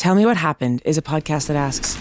Tell Me What Happened is a podcast that asks,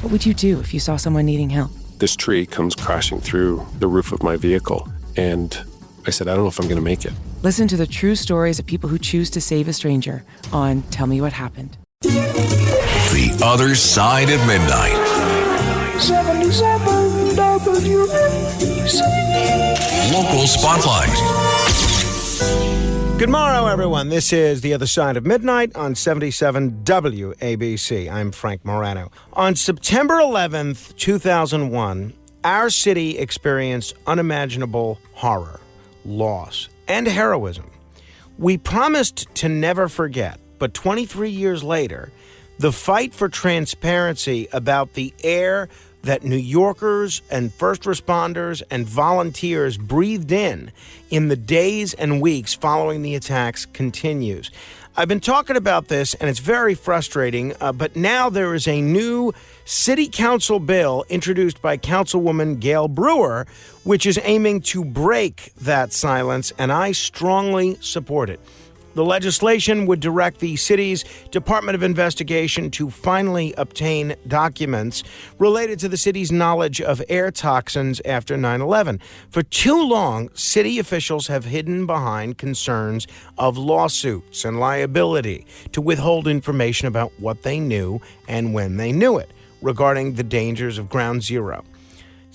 what would you do if you saw someone needing help? This tree comes crashing through the roof of my vehicle, and I said, I don't know if I'm going to make it. Listen to the true stories of people who choose to save a stranger on Tell Me What Happened. The Other Side of Midnight. 77 WABC. Local Spotlight. Good morrow, everyone. This is The Other Side of Midnight on 77 WABC. I'm Frank Morano. On September 11th, 2001, our city experienced unimaginable horror, loss, and heroism. We promised to never forget, but 23 years later, the fight for transparency about the air that New Yorkers and first responders and volunteers breathed in the days and weeks following the attacks continues. I've been talking about this, and it's very frustrating, but now there is a new city council bill introduced by Councilwoman Gail Brewer, which is aiming to break that silence, and I strongly support it. The legislation would direct the city's Department of Investigation to finally obtain documents related to the city's knowledge of air toxins after 9/11. For too long, city officials have hidden behind concerns of lawsuits and liability to withhold information about what they knew and when they knew it regarding the dangers of Ground Zero.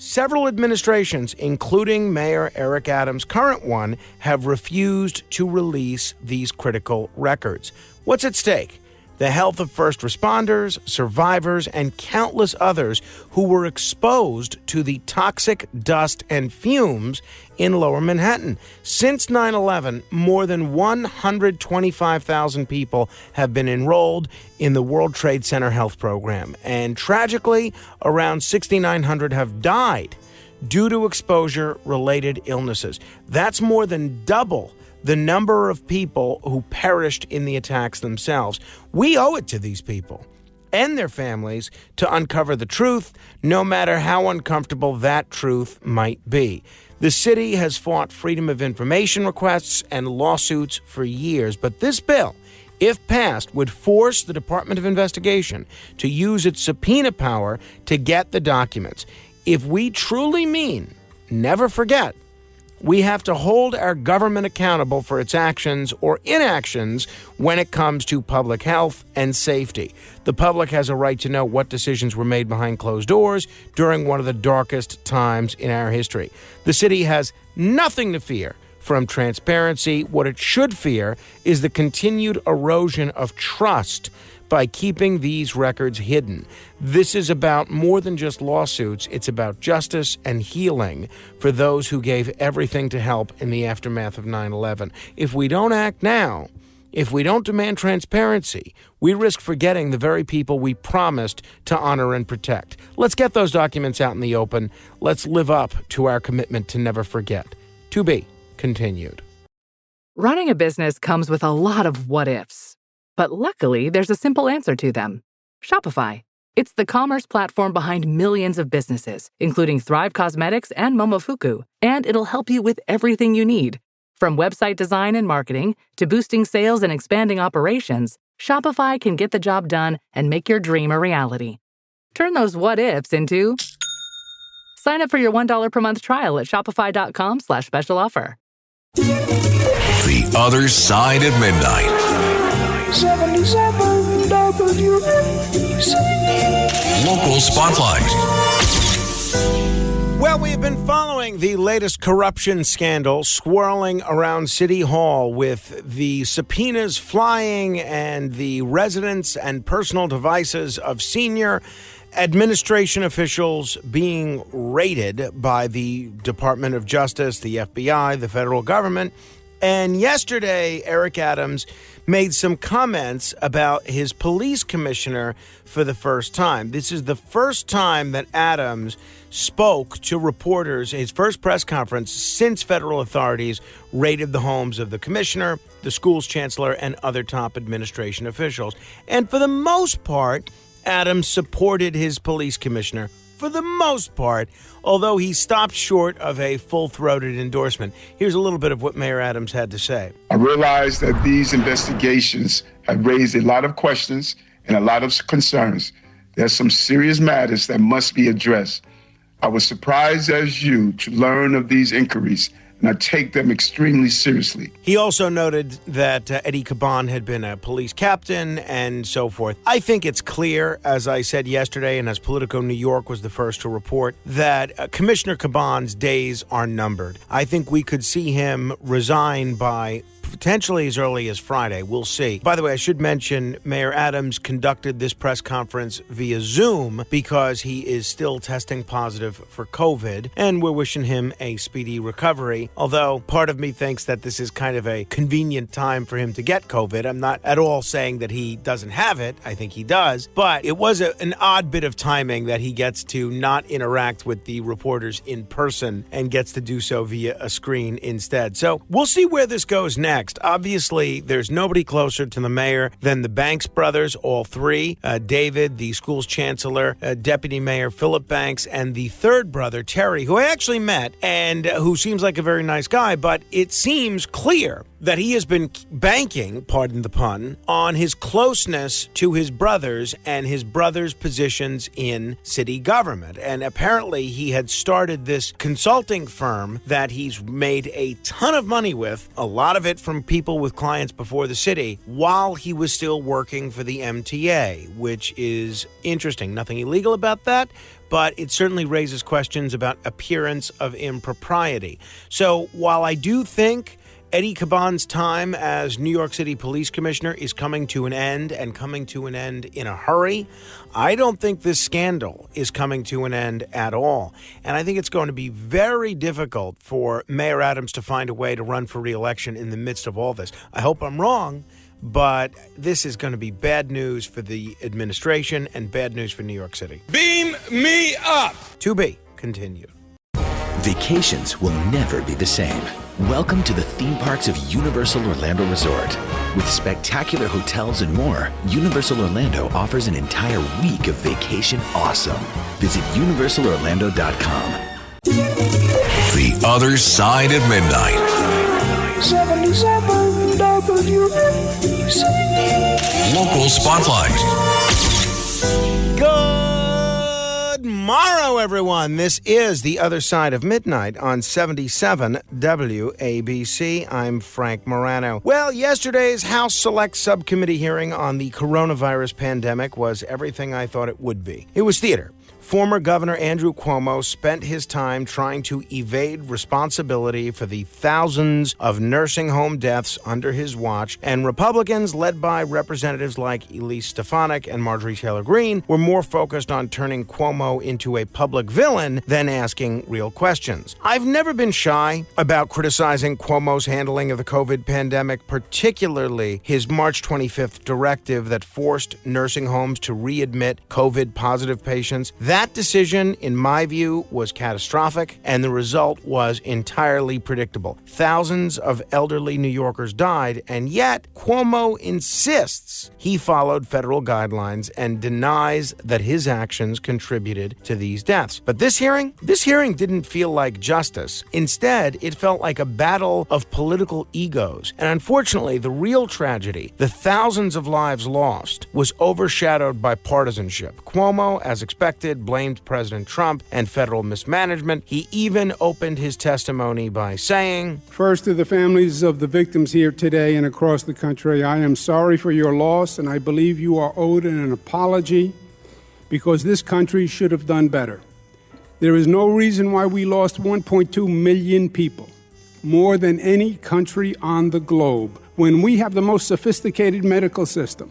Several administrations, including Mayor Eric Adams' current one, have refused to release these critical records. What's at stake? The health of first responders, survivors, and countless others who were exposed to the toxic dust and fumes in Lower Manhattan. Since 9/11, more than 125,000 people have been enrolled in the World Trade Center Health Program, and tragically, around 6,900 have died due to exposure-related illnesses. That's more than double the number of people who perished in the attacks themselves. We owe it to these people and their families to uncover the truth, no matter how uncomfortable that truth might be. The city has fought freedom of information requests and lawsuits for years, but this bill, if passed, would force the Department of Investigation to use its subpoena power to get the documents. If we truly mean never forget, we have to hold our government accountable for its actions or inactions when it comes to public health and safety. The public has a right to know what decisions were made behind closed doors during one of the darkest times in our history. The city has nothing to fear from transparency. What it should fear is the continued erosion of trust by keeping these records hidden. This is about more than just lawsuits. It's about justice and healing for those who gave everything to help in the aftermath of 9/11. If we don't act now, if we don't demand transparency, we risk forgetting the very people we promised to honor and protect. Let's get those documents out in the open. Let's live up to our commitment to never forget. To be continued. Running a business comes with a lot of what-ifs. But luckily, there's a simple answer to them. Shopify. It's the commerce platform behind millions of businesses, including Thrive Cosmetics and Momofuku, and it'll help you with everything you need. From website design and marketing to boosting sales and expanding operations, Shopify can get the job done and make your dream a reality. Turn those what-ifs into... Sign up for your $1 per month trial at shopify.com/special offer. The Other Side of Midnight. 77 WABC. Local Spotlight. Well, we have been following the latest corruption scandal swirling around City Hall, with the subpoenas flying and the residence and personal devices of senior administration officials being raided by the Department of Justice, the FBI, the federal government. And yesterday, Eric Adams made some comments about his police commissioner for the first time. This is the first time that Adams spoke to reporters, his first press conference since federal authorities raided the homes of the commissioner, the school's chancellor, and other top administration officials. And for the most part, Adams supported his police commissioner. For the most part, although he stopped short of a full-throated endorsement. Here's a little bit of what Mayor Adams had to say. I realize that these investigations have raised a lot of questions and a lot of concerns. There's some serious matters that must be addressed. I was surprised as you to learn of these inquiries, and I take them extremely seriously. He also noted that Eddie Caban had been a police captain and so forth. I think it's clear, as I said yesterday, and as Politico New York was the first to report, that Commissioner Caban's days are numbered. I think we could see him resign by potentially as early as Friday. We'll see. By the way, I should mention Mayor Adams conducted this press conference via Zoom because he is still testing positive for COVID, and we're wishing him a speedy recovery. Although part of me thinks that this is kind of a convenient time for him to get COVID. I'm not at all saying that he doesn't have it. I think he does. But it was an odd bit of timing that he gets to not interact with the reporters in person and gets to do so via a screen instead. So we'll see where this goes next. Obviously, there's nobody closer to the mayor than the Banks brothers, all three. David, the school's chancellor, Deputy Mayor Philip Banks, and the third brother, Terry, who I actually met and who seems like a very nice guy, but it seems clear that he has been banking, pardon the pun, on his closeness to his brothers and his brothers' positions in city government. And apparently he had started this consulting firm that he's made a ton of money with, a lot of it from people with clients before the city, while he was still working for the MTA, which is interesting. Nothing illegal about that, but it certainly raises questions about appearance of impropriety. So while I do think Eddie Caban's time as New York City Police Commissioner is coming to an end, and coming to an end in a hurry, I don't think this scandal is coming to an end at all. And I think it's going to be very difficult for Mayor Adams to find a way to run for re-election in the midst of all this. I hope I'm wrong, but this is going to be bad news for the administration and bad news for New York City. Beam me up! To be continued. Vacations will never be the same. Welcome to the theme parks of Universal Orlando Resort. With spectacular hotels and more, Universal Orlando offers an entire week of vacation awesome. Visit universalorlando.com. The Other Side of Midnight. 77 WABC. Local Spotlight. Good morrow, everyone. This is The Other Side of Midnight on 77 WABC. I'm Frank Morano. Well, yesterday's House Select Subcommittee hearing on the coronavirus pandemic was everything I thought it would be. It was theater. Former Governor Andrew Cuomo spent his time trying to evade responsibility for the thousands of nursing home deaths under his watch, and Republicans, led by representatives like Elise Stefanik and Marjorie Taylor Greene, were more focused on turning Cuomo into a public villain than asking real questions. I've never been shy about criticizing Cuomo's handling of the COVID pandemic, particularly his March 25th directive that forced nursing homes to readmit COVID-positive patients. That decision, in my view, was catastrophic, and the result was entirely predictable. Thousands of elderly New Yorkers died, and yet Cuomo insists he followed federal guidelines and denies that his actions contributed to these deaths. But this hearing didn't feel like justice. Instead, it felt like a battle of political egos. And unfortunately, the real tragedy, the thousands of lives lost, was overshadowed by partisanship. Cuomo, as expected, blamed President Trump and federal mismanagement. He even opened his testimony by saying, "First, to the families of the victims here today and across the country, I am sorry for your loss, and I believe you are owed an apology because this country should have done better. There is no reason why we lost 1.2 million people, more than any country on the globe, when we have the most sophisticated medical system.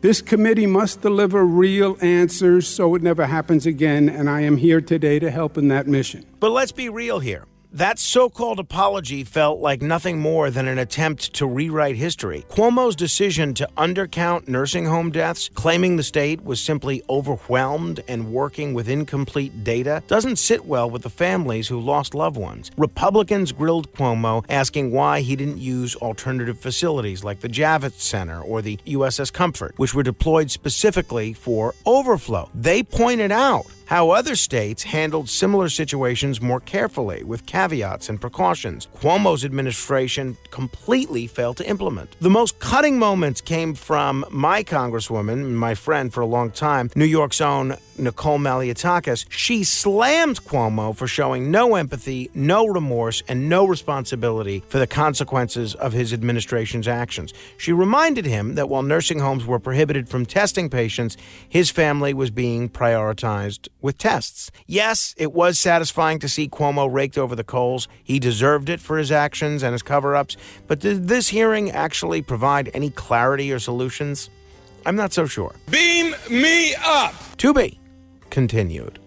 This committee must deliver real answers so it never happens again, and I am here today to help in that mission." But let's be real here. That so-called apology felt like nothing more than an attempt to rewrite history. Cuomo's decision to undercount nursing home deaths, claiming the state was simply overwhelmed and working with incomplete data, doesn't sit well with the families who lost loved ones. Republicans grilled Cuomo, asking why he didn't use alternative facilities like the Javits Center or the USS Comfort, which were deployed specifically for overflow. They pointed out how other states handled similar situations more carefully with caveats and precautions. Cuomo's administration completely failed to implement. The most cutting moments came from my congresswoman, my friend for a long time, New York's own Nicole Malliotakis. She slammed Cuomo for showing no empathy, no remorse, and no responsibility for the consequences of his administration's actions. She reminded him that while nursing homes were prohibited from testing patients, his family was being prioritized with tests. Yes, it was satisfying to see Cuomo raked over the coals. He deserved it for his actions and his cover-ups. But did this hearing actually provide any clarity or solutions? I'm not so sure. Beam me up! To be continued.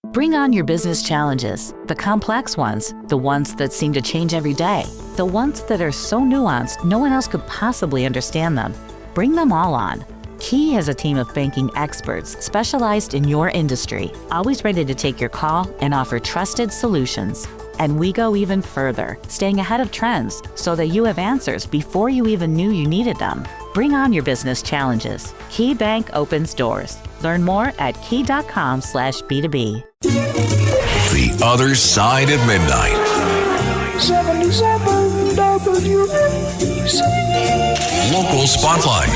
Bring on your business challenges, the complex ones, the ones that seem to change every day, the ones that are so nuanced no one else could possibly understand them. Bring them all on. Key has a team of banking experts specialized in your industry, always ready to take your call and offer trusted solutions. And we go even further, staying ahead of trends so that you have answers before you even knew you needed them. Bring on your business challenges. Key Bank opens doors. Learn more at key.com/B2B. The Other Side of Midnight. 77 WABC. Local Spotlight.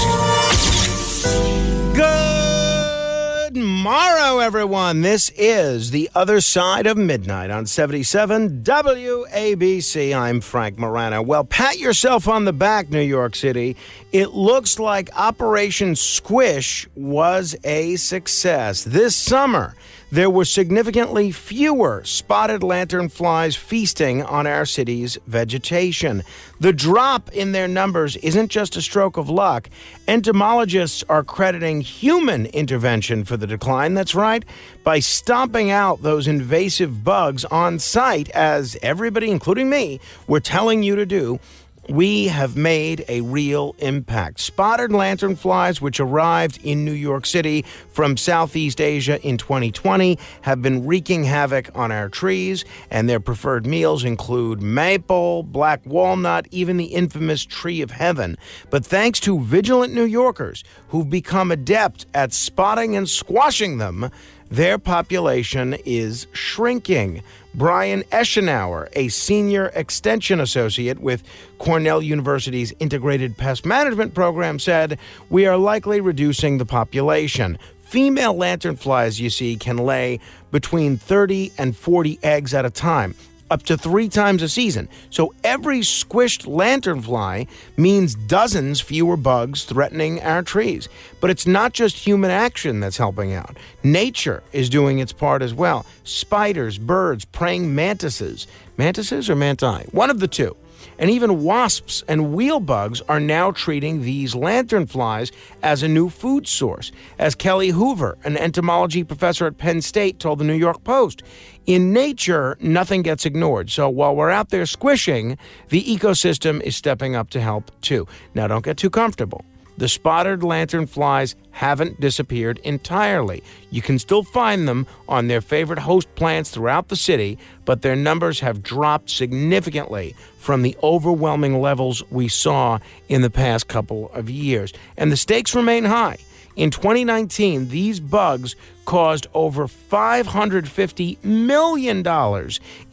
Good morrow, everyone. This is The Other Side of Midnight on 77 WABC. I'm Frank Morano. Well, pat yourself on the back, New York City. It looks like Operation Squish was a success. This summer, there were significantly fewer spotted lanternflies feasting on our city's vegetation. The drop in their numbers isn't just a stroke of luck. Entomologists are crediting human intervention for the decline. That's right, by stomping out those invasive bugs on site, as everybody, including me, were telling you to do. We have made a real impact. Spotted lanternflies, which arrived in New York City from Southeast Asia in 2020, have been wreaking havoc on our trees, and their preferred meals include maple, black walnut, even the infamous tree of heaven. But thanks to vigilant New Yorkers who've become adept at spotting and squashing them, their population is shrinking. Brian Eschenauer, a senior extension associate with Cornell University's Integrated Pest Management Program, said, "We are likely reducing the population. Female lanternflies, you see, can lay between 30 and 40 eggs at a time, up to 3 times a season. So every squished lanternfly means dozens fewer bugs threatening our trees. But it's not just human action that's helping out. Nature is doing its part as well. Spiders, birds, praying mantises. Mantises or manti? One of the two. And even wasps and wheel bugs are now treating these lanternflies as a new food source. As Kelly Hoover, an entomology professor at Penn State, told the New York Post, in nature, nothing gets ignored. So while we're out there squishing, the ecosystem is stepping up to help too. Now, don't get too comfortable. The spotted lanternflies haven't disappeared entirely. You can still find them on their favorite host plants throughout the city, but their numbers have dropped significantly from the overwhelming levels we saw in the past couple of years. And the stakes remain high. In 2019, these bugs caused over $550 million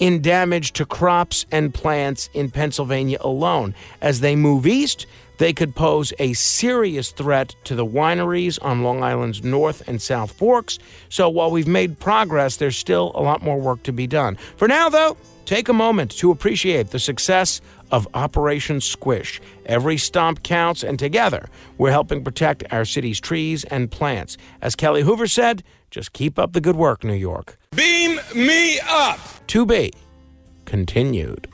in damage to crops and plants in Pennsylvania alone. As they move east, they could pose a serious threat to the wineries on Long Island's North and South Forks. So while we've made progress, there's still a lot more work to be done. For now, though, take a moment to appreciate the success of Operation Squish. Every stomp counts, and together, we're helping protect our city's trees and plants. As Kelly Hoover said, just keep up the good work, New York. Beam me up! To be continued.